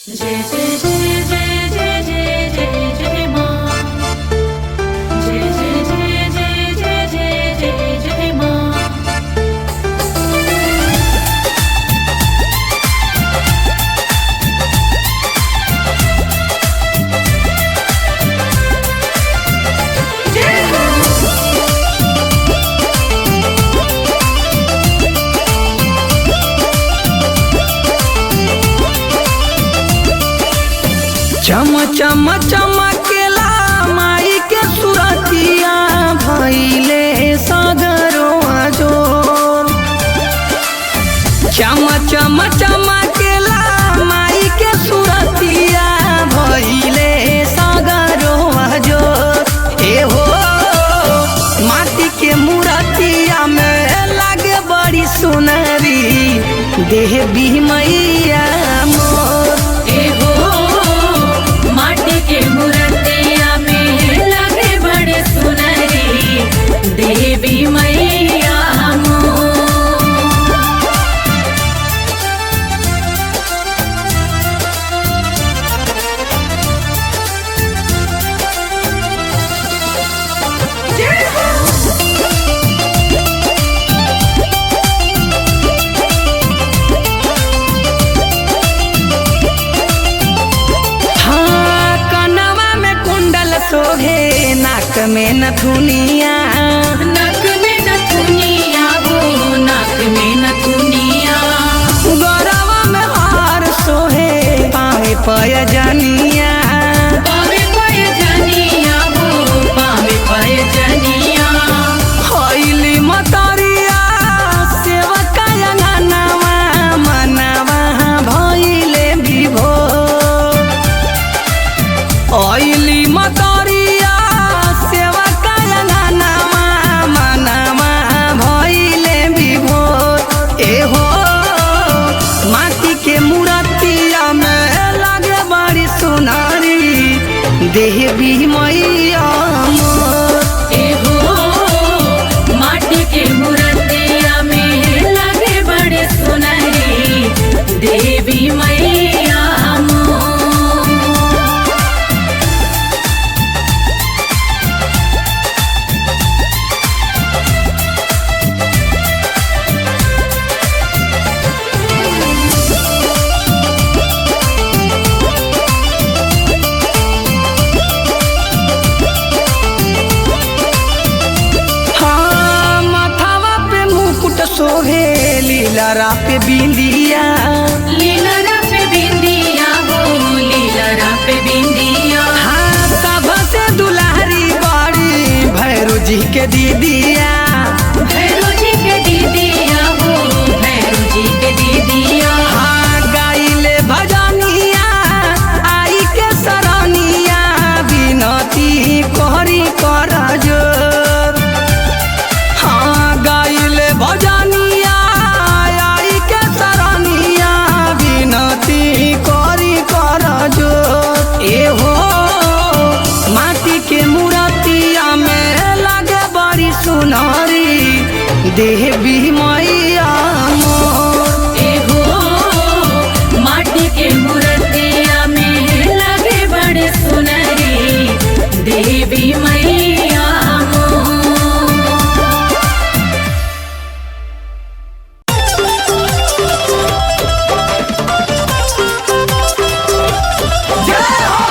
जय जय जय जय जय जय जय जय माँ। जय जय जय जय जय जय जय जय माँ। चम चम चमकेला माई के सुरतिया भइले सागरो जोर। चम चम चमकेला माई के सुरतिया भइले सागरो जोर। ए हो माटी के मूर्तिया में लागे बड़ी सुनरी देवी मैया मोर। के मूर्तिया में लगे बड़े सुनरी देवी मैया सोहे नाक में नथुनिया, नाक में नथुनिया हो नाक में नथुनिया। गरवा में हार सोहे पावे पयजनिया, पावे पयजनिया हो पावे पयजनिया। हईली मतरिया सेवका अंगनवा मनवा भइले विभोर। हईली मतरिया सेवका अंगनवा मनवा भइले विभोर। एहो माटी के मूर्तिया में लगे बड़ी सुनरी देवी मैया मोर। एहो माटी के मूर्तिया में लगे बड़े सुनरी देवी मैया सोहे लीलरा पे बिंदिया, लीलरा पे बिंदिया हो लीलरा पे बिंदिया। हाँ तब से दुलारी बड़ी भैरू जी के दीदिया, भैरू जी के दीदिया हो भैरू जी के दीदिया। हाँ गाइले भजनिया आई के सरनिया बिनती कोहरी कर जोर। हाँ गाइले भजनिया आई के सरनिया बिनती कोहरी कर जोर। एहो माटी के मूर्तिया में लगे बड़ी सुनरी देवी मैया मोर। एहो माटी के मूर्तिया में लगे बड़े सुनरी देवी मैया जय हो।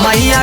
मैया